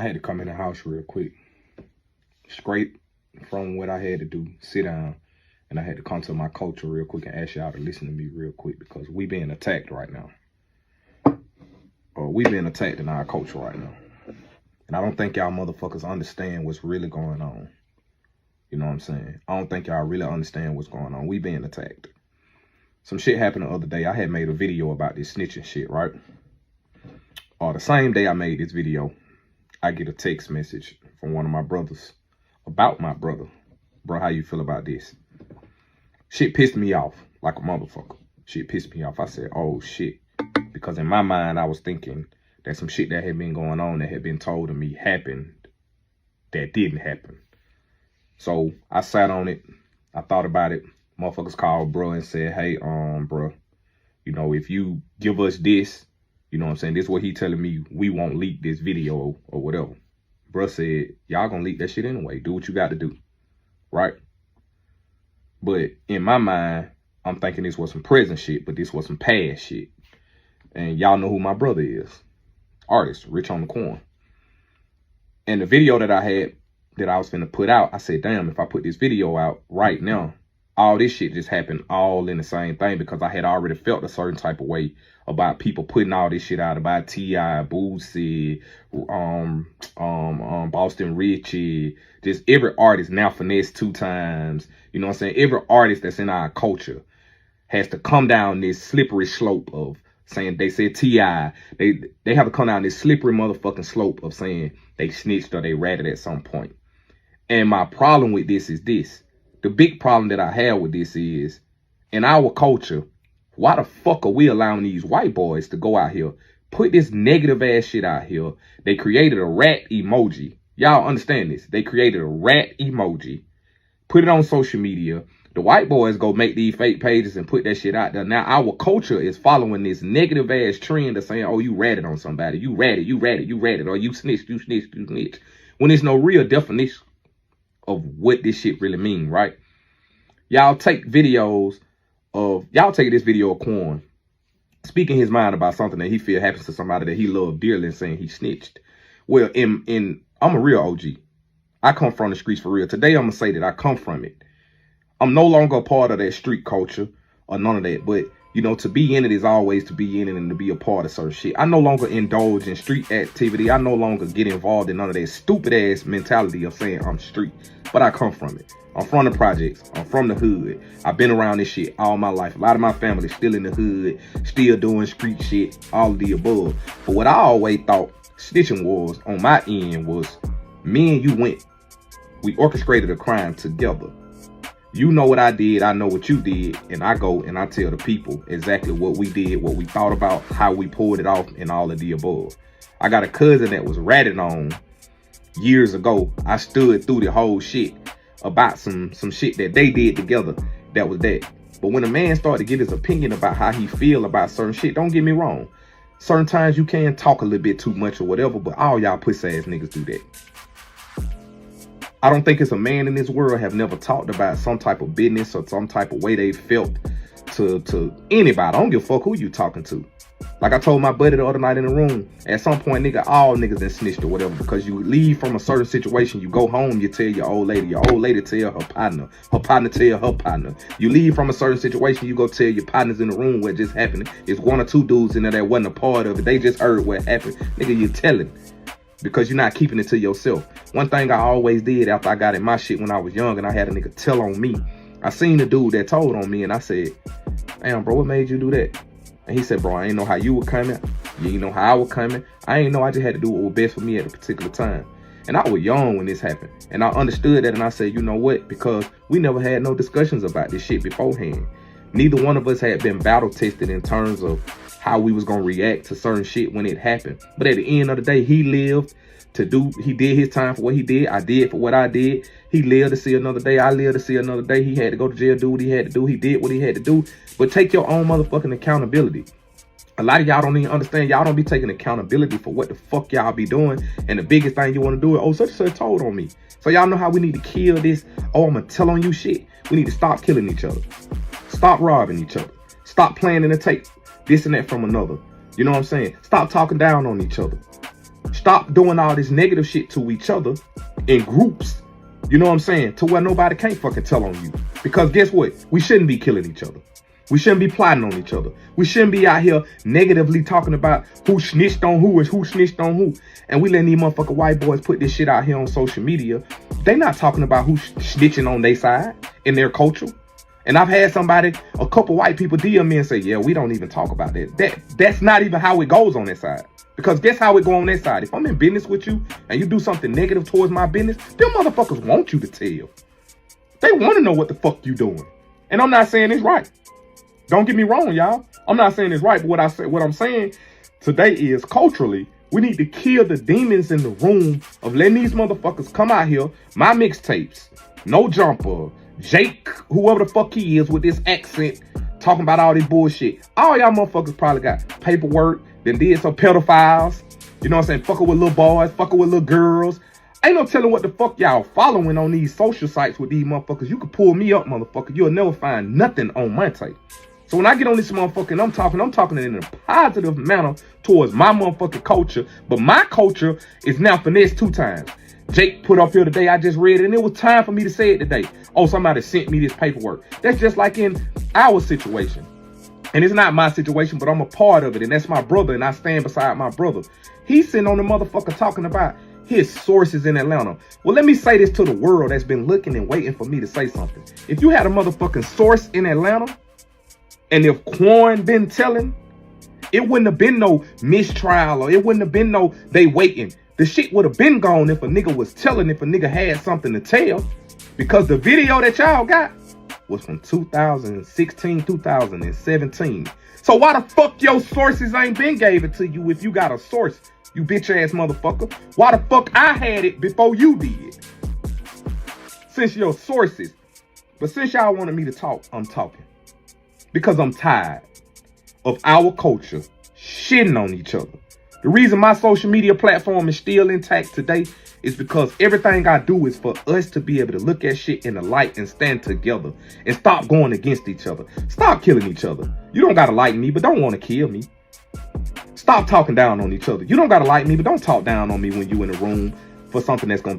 had to come in the house real quick. Straight from what I had to do, sit down, and I had to come to my culture real quick and ask y'all to listen to me real quick because we being attacked right now. We being attacked in our culture right now. And I don't think y'all motherfuckers understand what's really going on. You know what I'm saying? I don't think y'all really understand what's going on. We being attacked. Some shit happened the other day. I had made a video about this snitching shit, right? The same day I made this video, I get a text message from one of my brothers about my brother. Bro, how you feel about this? Shit pissed me off like a motherfucker. Shit pissed me off. I said, oh shit. Because in my mind, I was thinking that some shit that had been going on that had been told to me happened that didn't happen. So I sat on it. I thought about it. Motherfuckers called bro and said, hey, bro, you know, if you give us this, you know what I'm saying? This is what he telling me. We won't leak this video or whatever. Bruh said, y'all gonna leak that shit anyway. Do what you got to do. Right? But in my mind, I'm thinking this was some present shit, but this was some past shit. And y'all know who my brother is. Artist, Homie Quan. And the video that I had, that I was finna put out, I said, damn, if I put this video out right now, all this shit just happened all in the same thing because I had already felt a certain type of way about people putting all this shit out about T.I., Boosie, Boston Richie, just every artist, now Finesse 2 times, you know what I'm saying? Every artist that's in our culture has to come down this slippery slope of saying, they said T.I., they have to come down this slippery motherfucking slope of saying they snitched or they ratted at some point. And my problem with this is this. The big problem that I have with this is, in our culture, why the fuck are we allowing these white boys to go out here, put this negative ass shit out here? They created a rat emoji. Y'all understand this? They created a rat emoji, put it on social media. The white boys go make these fake pages and put that shit out there. Now our culture is following this negative ass trend of saying, oh, you ratted on somebody. You ratted, or you snitched, you snitched. When there's no real definition of what this shit really mean, right? Y'all take videos of, y'all take this video of Quan speaking his mind about something that he feel happens to somebody that he loved dearly and saying he snitched. Well, I'm a real OG. I come from the streets for real. Today, I'm going to say that I come from it. I'm no longer a part of that street culture or none of that, but you know, to be in it is always to be in it and to be a part of certain shit. I no longer indulge in street activity. I no longer get involved in none of that stupid ass mentality of saying I'm street, but I come from it. I'm from the projects. I'm from the hood. I've been around this shit all my life. A lot of my family still in the hood, still doing street shit, all of the above. But what I always thought snitching was, on my end, was me and you we orchestrated a crime together. You know what I did, I know what you did, and I go and I tell the people exactly what we did, what we thought about, how we pulled it off, and all of the above. I got a cousin that was ratted on years ago. I stood through the whole shit about some shit that they did together. That was that. But when a man started to get his opinion about how he feel about certain shit, don't get me wrong. Certain times you can talk a little bit too much or whatever, but all y'all pussy ass niggas do that. I don't think it's a man in this world have never talked about some type of business or some type of way they felt to anybody. I don't give a fuck who you talking to. Like I told my buddy the other night in the room, at some point, nigga, all niggas done snitched or whatever, because you leave from a certain situation, you go home, you tell your old lady tell her partner tell her partner. You leave from a certain situation, you go tell your partners in the room what just happened. It's 1 or 2 dudes in there that wasn't a part of it. They just heard what happened. Nigga, you telling. Because you're not keeping it to yourself. One thing I always did after I got in my shit when I was young and I had a nigga tell on me, I seen the dude that told on me and I said, damn, bro, what made you do that? And he said, bro, I ain't know how you were coming. You ain't know how I was coming. I ain't know, I just had to do what was best for me at a particular time. And I was young when this happened. And I understood that and I said, you know what? Because we never had no discussions about this shit beforehand. Neither one of us had been battle tested in terms of how we was going to react to certain shit when it happened. But at the end of the day, he lived to do, he did his time for what he did. I did for what I did. He lived to see another day. I lived to see another day. He had to go to jail, do what he had to do. He did what he had to do. But take your own motherfucking accountability. A lot of y'all don't even understand. Y'all don't be taking accountability for what the fuck y'all be doing. And the biggest thing you want to do is, oh, such and such told on me. So y'all know how we need to kill this. Oh, I'm going to tell on you shit. We need to stop killing each other. Stop robbing each other. Stop planning to take this and that from another. You know what I'm saying? Stop talking down on each other. Stop doing all this negative shit to each other in groups. You know what I'm saying? To where nobody can't fucking tell on you. Because guess what? We shouldn't be killing each other. We shouldn't be plotting on each other. We shouldn't be out here negatively talking about who snitched on who and who snitched on who. And we letting these motherfucking white boys put this shit out here on social media. They not talking about who's snitching on their side in their culture. And I've had a couple white people DM me and say, yeah, we don't even talk about that. That's not even how it goes on that side. Because guess how it go on that side? If I'm in business with you and you do something negative towards my business, them motherfuckers want you to tell. They want to know what the fuck you doing. And I'm not saying it's right. Don't get me wrong, y'all. I'm not saying it's right, but what I'm saying today is culturally, we need to kill the demons in the room of letting these motherfuckers come out here, my mixtapes, No Jumper, Jake, whoever the fuck he is with this accent, talking about all this bullshit. All y'all motherfuckers probably got paperwork, then did some pedophiles, you know what I'm saying, fucking with little boys, fucking with little girls. Ain't no telling what the fuck y'all following on these social sites with these motherfuckers. You can pull me up, motherfucker. You'll never find nothing on my tape. So when I get on this motherfucker and I'm talking in a positive manner towards my motherfucking culture. But my culture is now finessed 2 times. Jake put up here today, I just read it, and it was time for me to say it today. Oh, somebody sent me this paperwork. That's just like in our situation. And it's not my situation, but I'm a part of it. And that's my brother, and I stand beside my brother. He's sitting on the motherfucker talking about his sources in Atlanta. Well, let me say this to the world that's been looking and waiting for me to say something. If you had a motherfucking source in Atlanta, and if Quan been telling, it wouldn't have been no mistrial, or it wouldn't have been no they waiting. The shit would have been gone if a nigga was telling, if a nigga had something to tell. Because the video that y'all got was from 2016, 2017. So why the fuck your sources ain't been gave it to you if you got a source, you bitch ass motherfucker? Why the fuck I had it before you did? Since your sources. But since y'all wanted me to talk, I'm talking. Because I'm tired of our culture shitting on each other. The reason my social media platform is still intact today is because everything I do is for us to be able to look at shit in the light and stand together and stop going against each other. Stop killing each other. You don't gotta like me, but don't want to kill me. Stop talking down on each other. You don't gotta like me, but don't talk down on me when you in a room for something that's gonna